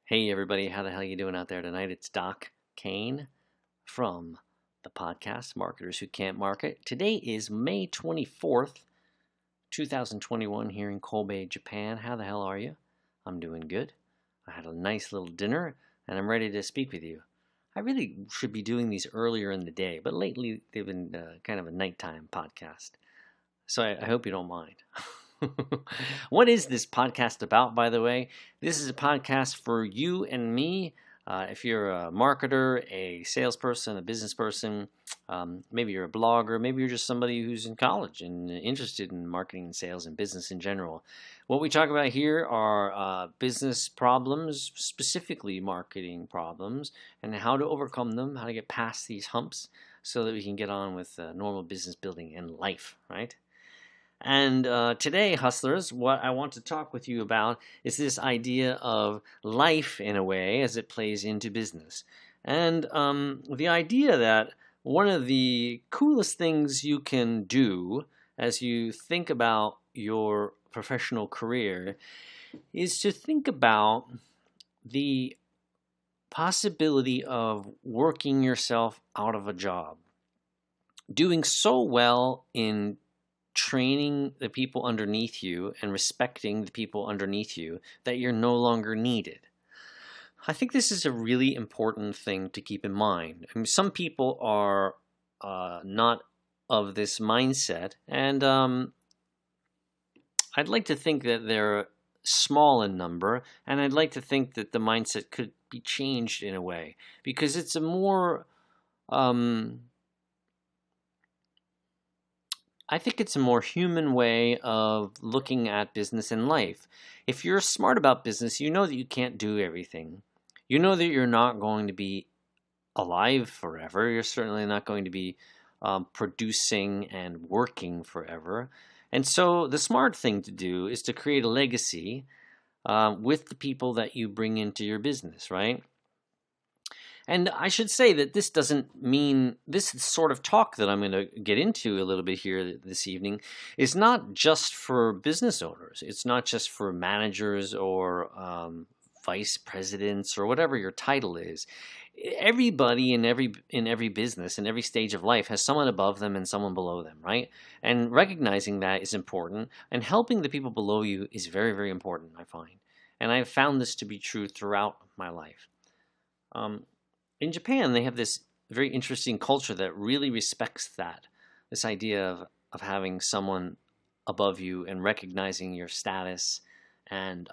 Hey everybody, how the hell you doing out there tonight? It's Doc Kane from the podcast Marketers Who Can't Market. Today is May 24th, 2021 here in Kobe, Japan. How the hell are you? I'm doing good. I had a nice little dinner and I'm ready to speak with you. I really should be doing these earlier in the day, but lately they've been kind of a nighttime podcast. So I hope you don't mind. What is this podcast about, by the way? This is a podcast for you and me. If you're a marketer, a salesperson, a business person, maybe you're a blogger, maybe you're just somebody who's in college and interested in marketing and sales and business in general. What we talk about here are business problems, specifically marketing problems, and how to overcome them, how to get past these humps so that we can get on with normal business building and life, right? And today, hustlers, what I want to talk with you about is this idea of life in a way as it plays into business. And the idea that one of the coolest things you can do as you think about your professional career is to think about the possibility of working yourself out of a job. Doing so well in training the people underneath you and respecting the people underneath you that you're no longer needed. I think this is a really important thing to keep in mind. I mean, some people are not of this mindset, and I'd like to think that they're small in number, and I'd like to think that the mindset could be changed in a way because it's a more I think it's a more human way of looking at business and life. If you're smart about business, you know that you can't do everything. You know that you're not going to be alive forever. You're certainly not going to be producing and working forever. And so the smart thing to do is to create a legacy with the people that you bring into your business, right? And I should say that this doesn't mean this sort of talk that I'm going to get into a little bit here this evening is not just for business owners. It's not just for managers or vice presidents or whatever your title is. Everybody in every business in every stage of life has someone above them and someone below them, right? And recognizing that is important, and helping the people below you is very, very important, I find. And I've found this to be true throughout my life. In Japan, they have this very interesting culture that really respects that, this idea of having someone above you and recognizing your status and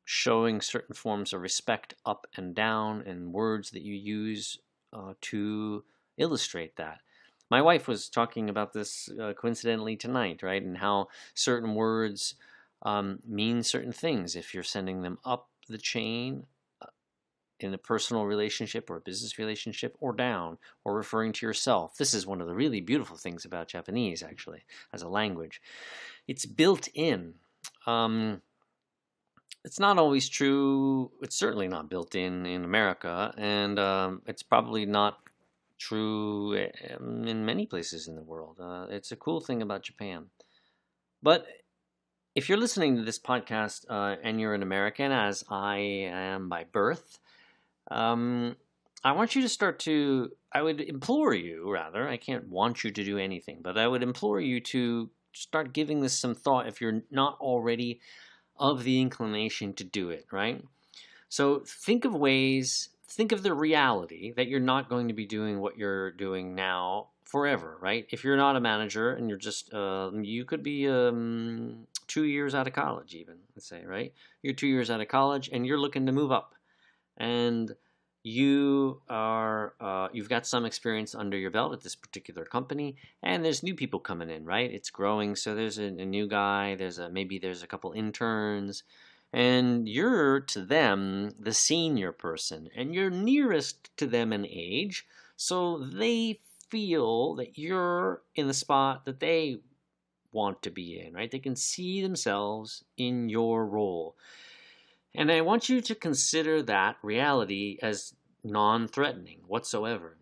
showing certain forms of respect up and down and words that you use to illustrate that. My wife was talking about this coincidentally tonight, right? And how certain words mean certain things if you're sending them up the chain in a personal relationship or a business relationship, or down, or referring to yourself. This is one of the really beautiful things about Japanese, actually, as a language. It's built in. It's not always true. It's certainly not built in America, and it's probably not true in many places in the world. It's a cool thing about Japan. But if you're listening to this podcast and you're an American, as I am by birth, I want you to I would implore you, rather, I can't want you to do anything, but I would implore you to start giving this some thought if you're not already of the inclination to do it, right? So think of the reality that you're not going to be doing what you're doing now forever, right? If you're not a manager and you're just, you could be 2 years out of college even, let's say, right? You're 2 years out of college and you're looking to move up. And you've got some experience under your belt at this particular company, and there's new people coming in, right? It's growing, so there's a new guy, maybe there's a couple interns, and you're to them the senior person, and you're nearest to them in age, so they feel that you're in the spot that they want to be in, right? They can see themselves in your role. And I want you to consider that reality as non-threatening whatsoever.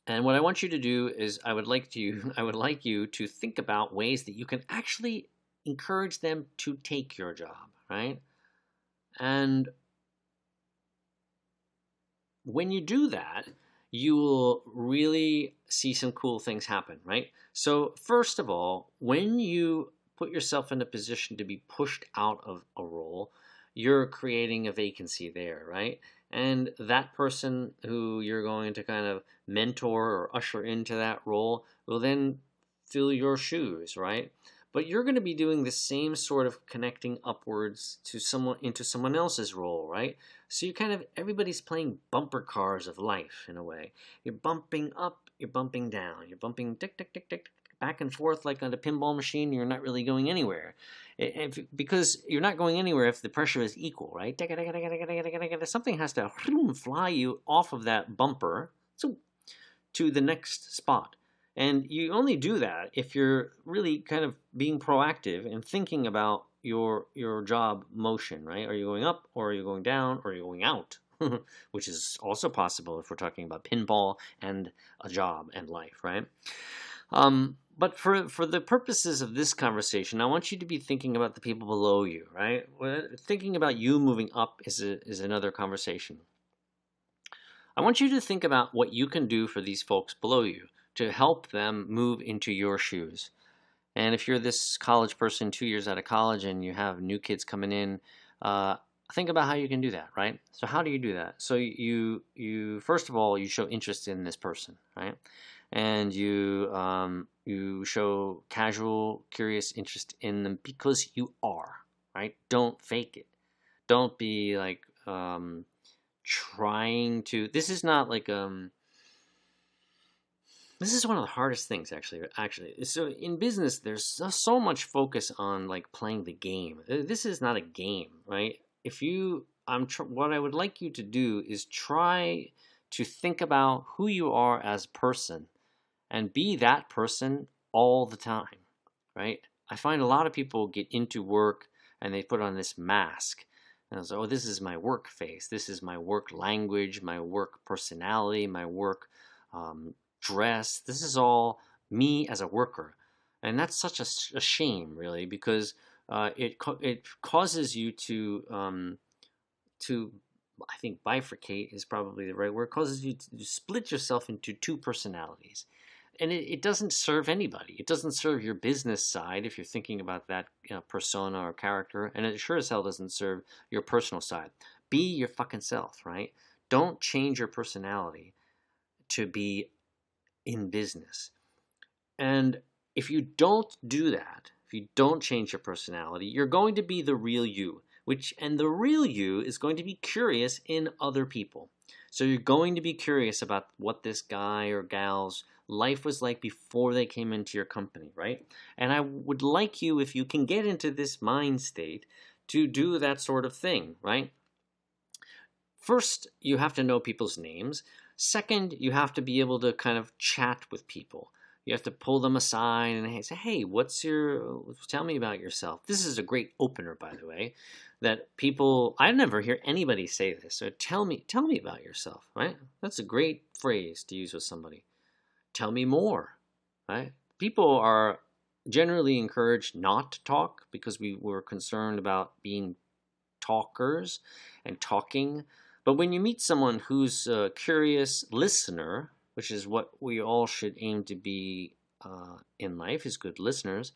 And what I want you to do is I would like you to think about ways that you can actually encourage them to take your job, right? And when you do that, you will really see some cool things happen, right? So, first of all, when you put yourself in a position to be pushed out of a role, you're creating a vacancy there, right? And that person who you're going to kind of mentor or usher into that role will then fill your shoes, right? But you're going to be doing the same sort of connecting upwards to someone into someone else's role, right? So you kind of, everybody's playing bumper cars of life in a way. You're bumping up, you're bumping down, you're bumping tick, tick, tick, tick, back and forth like on a pinball machine. You're not really going anywhere. Because you're not going anywhere if the pressure is equal, right? Something has to fly you off of that bumper to the next spot. And you only do that if you're really kind of being proactive and thinking about your job motion, right? Are you going up, or are you going down, or are you going out? Which is also possible if we're talking about pinball and a job and life, right? But for the purposes of this conversation, I want you to be thinking about the people below you, right? Thinking about you moving up is another conversation. I want you to think about what you can do for these folks below you to help them move into your shoes. And if you're this college person 2 years out of college and you have new kids coming in, think about how you can do that, right? So how do you do that? So you first of all, you show interest in this person, right? And you show casual, curious interest in them because you are, right? Don't fake it. Don't be like trying to. This is not like this is one of the hardest things, actually. So in business, there's so much focus on like playing the game. This is not a game, right? If you, what I would like you to do is try to think about who you are as a person and be that person all the time, right? I find a lot of people get into work and they put on this mask. And so, oh, this is my work face. This is my work language, my work personality, my work dress. This is all me as a worker. And that's such a shame, really, because it causes you to I think bifurcate is probably the right word. It causes you to split yourself into two personalities. And it doesn't serve anybody. It doesn't serve your business side if you're thinking about that persona or character, and it sure as hell doesn't serve your personal side. Be your fucking self, right? Don't change your personality to be in business. And if you don't do that, if you don't change your personality, you're going to be the real you, and the real you is going to be curious in other people. So you're going to be curious about what this guy or gal's life was like before they came into your company, right? And I would like you, if you can get into this mind state, to do that sort of thing, right? First, you have to know people's names. Second, you have to be able to kind of chat with people. You have to pull them aside and say, hey, tell me about yourself. This is a great opener, by the way, that people, I never hear anybody say this. So tell me about yourself, right? That's a great phrase to use with somebody. Tell me more, right? People are generally encouraged not to talk because we were concerned about being talkers and talking. But when you meet someone who's a curious listener, which is what we all should aim to be in life, is good listeners,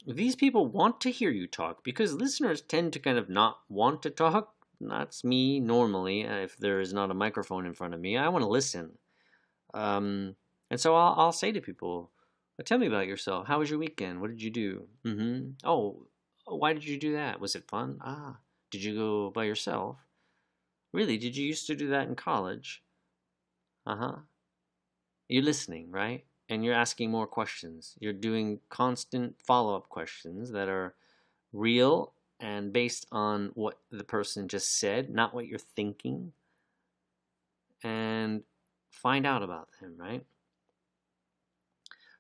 these people want to hear you talk because listeners tend to kind of not want to talk. That's me normally. If there is not a microphone in front of me, I want to listen. And so I'll say to people, tell me about yourself. How was your weekend? What did you do? Oh, why did you do that? Was it fun? Ah, did you go by yourself? Really? Did you used to do that in college? Uh-huh. You're listening, right? And you're asking more questions. You're doing constant follow-up questions that are real and based on what the person just said, not what you're thinking. And find out about them, right?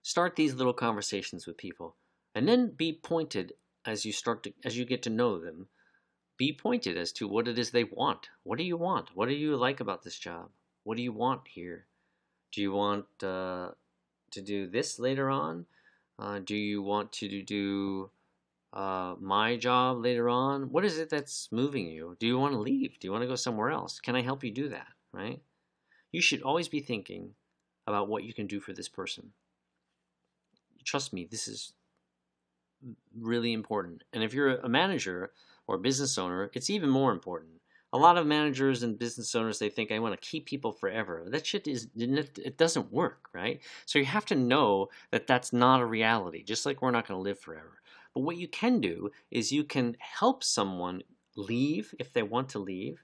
Start these little conversations with people, and then be pointed as you get to know them. Be pointed as to what it is they want. What do you want? What do you like about this job? What do you want here? Do you want to do this later on? Do you want to do my job later on? What is it that's moving you? Do you want to leave? Do you want to go somewhere else? Can I help you do that? Right? You should always be thinking about what you can do for this person. Trust me, this is really important. And if you're a manager or a business owner, it's even more important. A lot of managers and business owners, they think I want to keep people forever. That shit it doesn't work, right? So you have to know that that's not a reality, just like we're not going to live forever. But what you can do is you can help someone leave if they want to leave,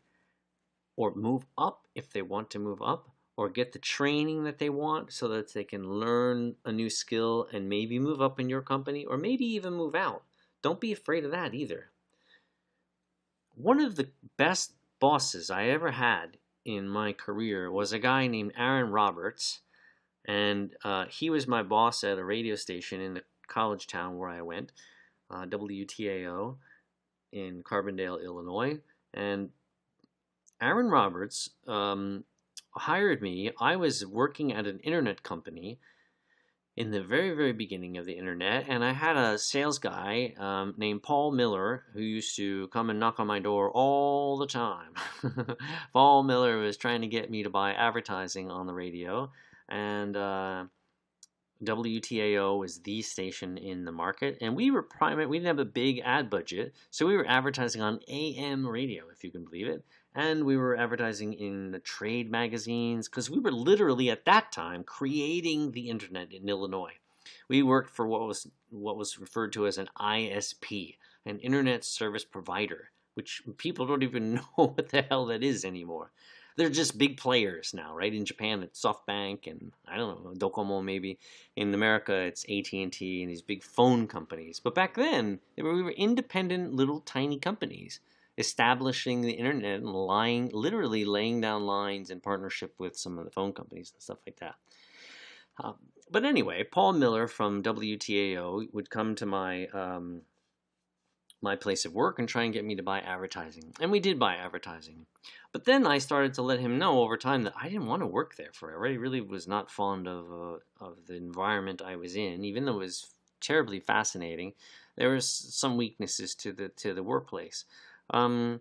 or move up if they want to move up, or get the training that they want so that they can learn a new skill and maybe move up in your company, or maybe even move out. Don't be afraid of that either. One of the best bosses I ever had in my career was a guy named Aaron Roberts, and he was my boss at a radio station in the college town where I went, WTAO in Carbondale, Illinois. And Aaron Roberts hired me. I was working at an internet company in the very, very beginning of the internet, and I had a sales guy named Paul Miller who used to come and knock on my door all the time. Paul Miller was trying to get me to buy advertising on the radio, and WTAO was the station in the market, and we were primary. We didn't have a big ad budget, so we were advertising on AM radio, if you can believe it, and we were advertising in the trade magazines because we were literally at that time creating the internet in Illinois. We worked for what was referred to as an ISP, an internet service provider, which people don't even know what the hell that is anymore. They're just big players now, right? In Japan, it's SoftBank, and I don't know, Docomo maybe. In America, it's AT&T and these big phone companies. But back then, we were independent little tiny companies establishing the internet and literally laying down lines in partnership with some of the phone companies and stuff like that. But anyway, Paul Miller from WTAO would come to my place of work and try and get me to buy advertising. And we did buy advertising. But then I started to let him know over time that I didn't want to work there forever. I really was not fond of the environment I was in, even though it was terribly fascinating. There was some weaknesses to the workplace. And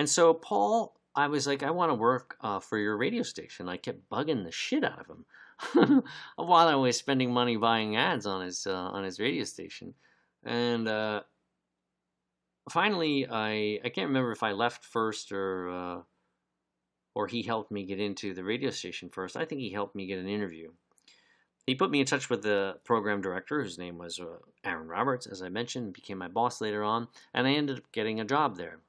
so Paul, I was like, I want to work for your radio station. I kept bugging the shit out of him while I was spending money buying ads on his radio station. And finally, I can't remember if I left first or he helped me get into the radio station first. I think he helped me get an interview. He put me in touch with the program director, whose name was Aaron Roberts, as I mentioned, became my boss later on, and I ended up getting a job there.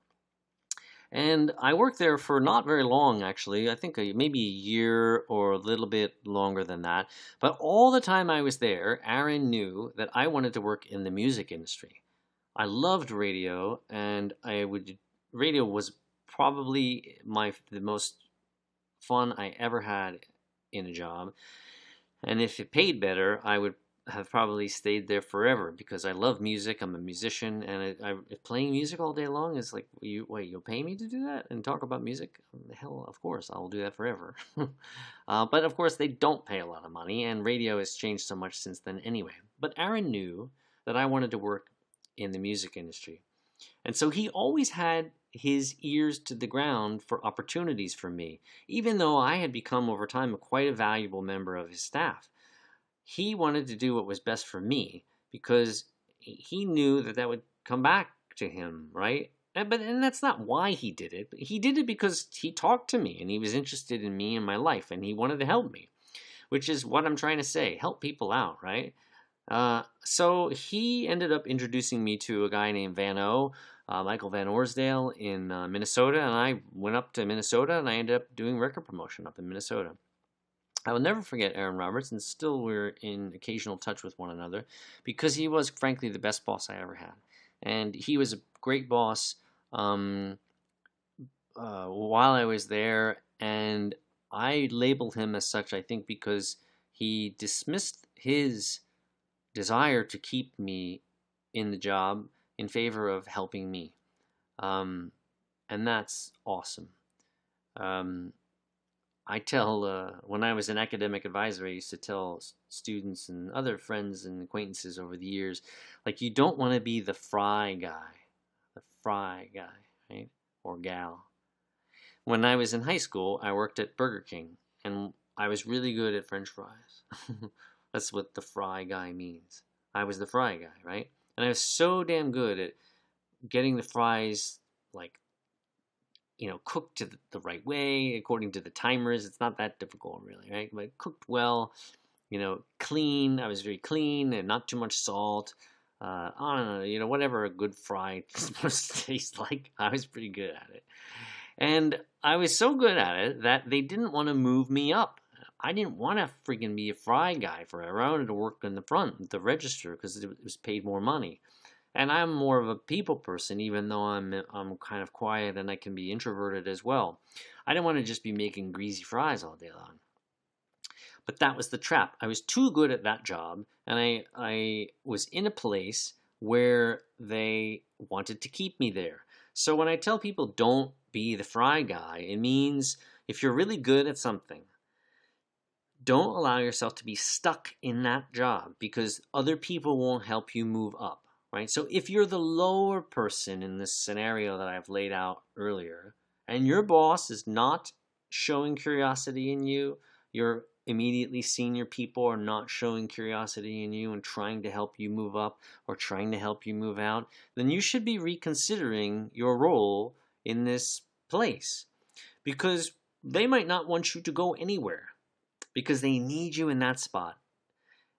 And I worked there for not very long, actually. I think maybe a year or a little bit longer than that. But all the time I was there, Aaron knew that I wanted to work in the music industry. I loved radio, and radio was probably the most fun I ever had in a job. And if it paid better, I would have probably stayed there forever because I love music. I'm a musician, and playing music all day long is like, you'll pay me to do that and talk about music? Hell, of course, I'll do that forever. But of course, they don't pay a lot of money, and radio has changed so much since then anyway. But Aaron knew that I wanted to work in the music industry. And so he always had his ears to the ground for opportunities for me, even though I had become over time quite a valuable member of his staff. He wanted to do what was best for me because he knew that would come back to him, right? And that's not why he did it. He did it because he talked to me and he was interested in me and my life and he wanted to help me, which is what I'm trying to say. Help people out, right? So he ended up introducing me to a guy named Michael Van Orsdale in Minnesota, and I went up to Minnesota and I ended up doing record promotion up in Minnesota. I will never forget Aaron Roberts, and still we're in occasional touch with one another because he was, frankly, the best boss I ever had. And he was a great boss while I was there, and I labeled him as such, I think, because he dismissed his desire to keep me in the job in favor of helping me. And that's awesome. I tell when I was an academic advisor, I used to tell students and other friends and acquaintances over the years, like you don't want to be the fry guy, right? Or gal. When I was in high school, I worked at Burger King, and I was really good at French fries. That's what the fry guy means. I was the fry guy, right? And I was so damn good at getting the fries like cooked to the right way according to the timers. It's not that difficult, really, right? But cooked well, clean. I was very clean and not too much salt. I don't know, whatever a good fry is supposed to taste like. I was pretty good at it. And I was so good at it that they didn't want to move me up. I didn't want to freaking be a fry guy forever. I wanted to work in the front, the register, because it was paid more money. And I'm more of a people person, even though I'm kind of quiet and I can be introverted as well. I didn't want to just be making greasy fries all day long. But that was the trap. I was too good at that job, and I was in a place where they wanted to keep me there. So when I tell people don't be the fry guy, it means if you're really good at something, don't allow yourself to be stuck in that job because other people won't help you move up, right? So if you're the lower person in this scenario that I've laid out earlier, and your boss is not showing curiosity in you, your immediately senior people are not showing curiosity in you and trying to help you move up or trying to help you move out, then you should be reconsidering your role in this place because they might not want you to go anywhere because they need you in that spot.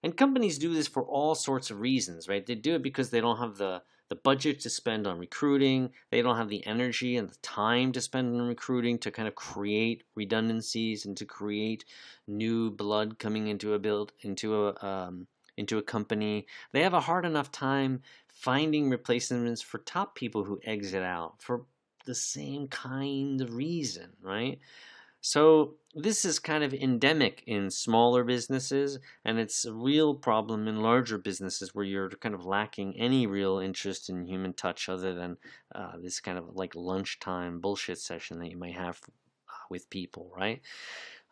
And companies do this for all sorts of reasons, right? They do it because they don't have the budget to spend on recruiting. They don't have the energy and the time to spend on recruiting to kind of create redundancies and to create new blood coming into a company. They have a hard enough time finding replacements for top people who exit out for the same kind of reason, right? So this is kind of endemic in smaller businesses, and it's a real problem in larger businesses where you're kind of lacking any real interest in human touch other than this kind of like lunchtime bullshit session that you might have with people, right?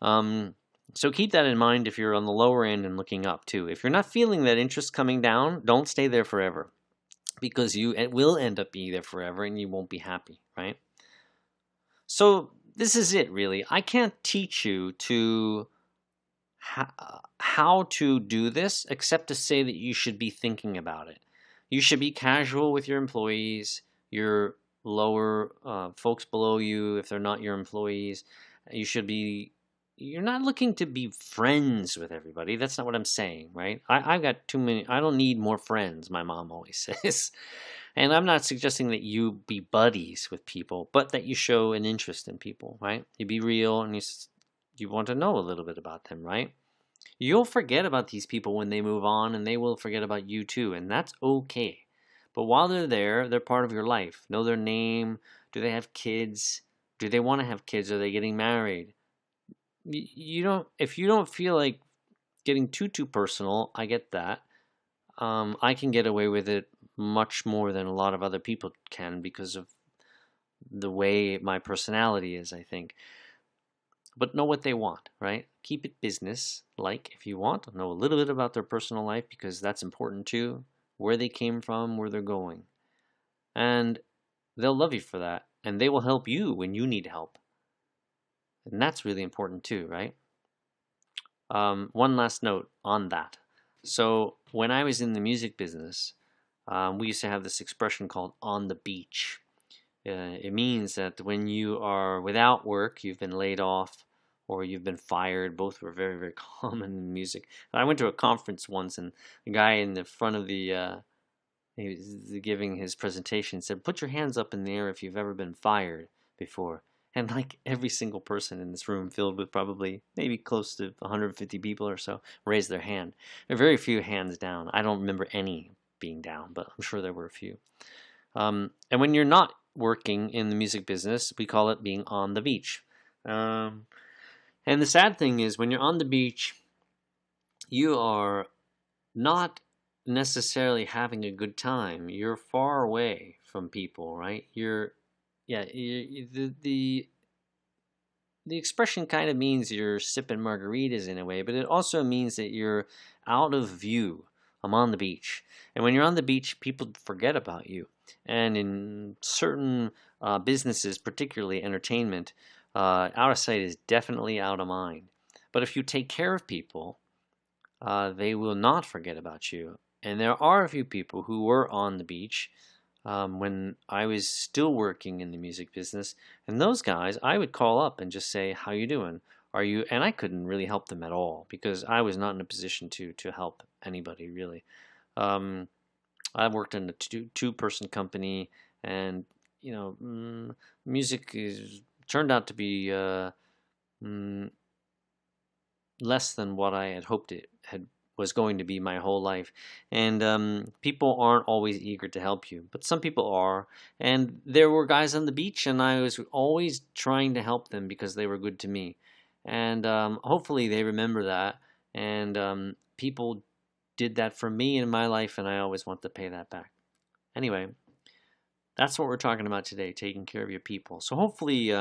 So keep that in mind if you're on the lower end and looking up too. If you're not feeling that interest coming down, don't stay there forever because it will end up being there forever and you won't be happy, right? So this is it, really. I can't teach you to how to do this except to say that you should be thinking about it. You should be casual with your employees, your lower folks below you, if they're not your employees. You should be. You're not looking to be friends with everybody. That's not what I'm saying, right? I've got too many. I don't need more friends. My mom always says. And I'm not suggesting that you be buddies with people, but that you show an interest in people, right? You be real and you want to know a little bit about them, right? You'll forget about these people when they move on and they will forget about you too, and that's okay. But while they're there, they're part of your life. Know their name. Do they have kids? Do they want to have kids? Are they getting married? If you don't feel like getting too personal, I get that. I can get away with it much more than a lot of other people can because of the way my personality is, I think. But know what they want, right? Keep it business like if you want. Know a little bit about their personal life because that's important too. Where they came from, where they're going. And they'll love you for that. And they will help you when you need help. And that's really important too, right? One last note on that. So when I was in the music business, we used to have this expression called on the beach. It means that when you are without work, you've been laid off, or you've been fired. Both were very, very common in music. I went to a conference once, and the guy in the front of he was giving his presentation said, "Put your hands up in the air if you've ever been fired before." And like every single person in this room, filled with probably maybe close to 150 people or so, raised their hand. There are very few hands down. I don't remember any being down, but I'm sure there were a few. And when you're not working in the music business, we call it being on the beach. And the sad thing is, when you're on the beach, you are not necessarily having a good time. You're far away from people, right? The the expression kind of means you're sipping margaritas in a way, but it also means that you're out of view. I'm on the beach. And when you're on the beach, people forget about you. And in certain businesses, particularly entertainment, out of sight is definitely out of mind. But if you take care of people, they will not forget about you. And there are a few people who were on the beach when I was still working in the music business, and those guys I would call up and just say, "How you doing? Are you?" And I couldn't really help them at all because I was not in a position to help anybody really. Um, I worked in a two-person company, and music is turned out to be mm, less than what I had hoped it had was going to be my whole life. And people aren't always eager to help you, but some people are. And there were guys on the beach, and I was always trying to help them because they were good to me. And hopefully they remember that. And people did that for me in my life, and I always want to pay that back. Anyway, that's what we're talking about today, taking care of your people. So hopefully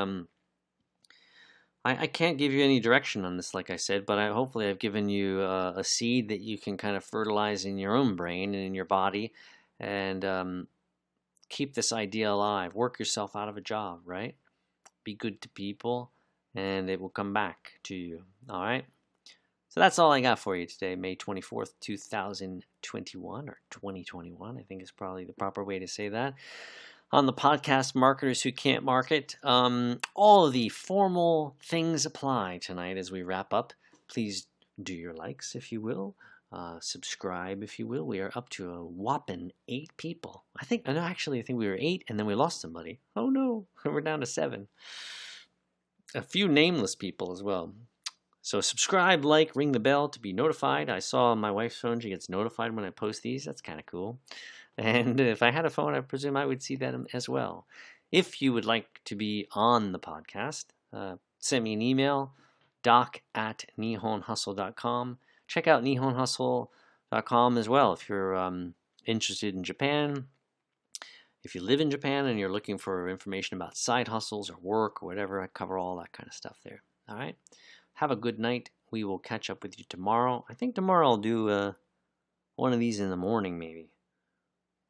I can't give you any direction on this, like I said, but hopefully I've given you a seed that you can kind of fertilize in your own brain and in your body, and keep this idea alive. Work yourself out of a job, right? Be good to people, and it will come back to you. All right? So that's all I got for you today, May 24th, 2021, or 2021, I think is probably the proper way to say that. On the podcast Marketers Who Can't Market, all of the formal things apply tonight as we wrap up. Please do your likes, if you will. Subscribe, if you will. We are up to a whopping 8 people. I think we were 8, and then we lost somebody. Oh no, we're down to 7. A few nameless people as well. So subscribe, like, ring the bell to be notified. I saw on my wife's phone, she gets notified when I post these. That's kind of cool. And if I had a phone, I presume I would see that as well. If you would like to be on the podcast, send me an email, doc@nihonhustle.com. Check out nihonhustle.com as well if you're interested in Japan. If you live in Japan and you're looking for information about side hustles or work or whatever, I cover all that kind of stuff there. All right? Have a good night. We will catch up with you tomorrow. I think tomorrow I'll do one of these in the morning, maybe.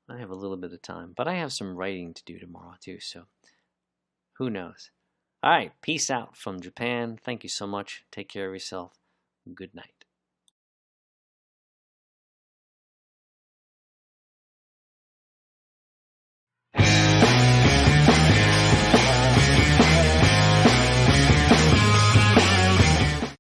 I have a little bit of time, but I have some writing to do tomorrow too, so who knows. All right, peace out from Japan. Thank you so much. Take care of yourself. Good night.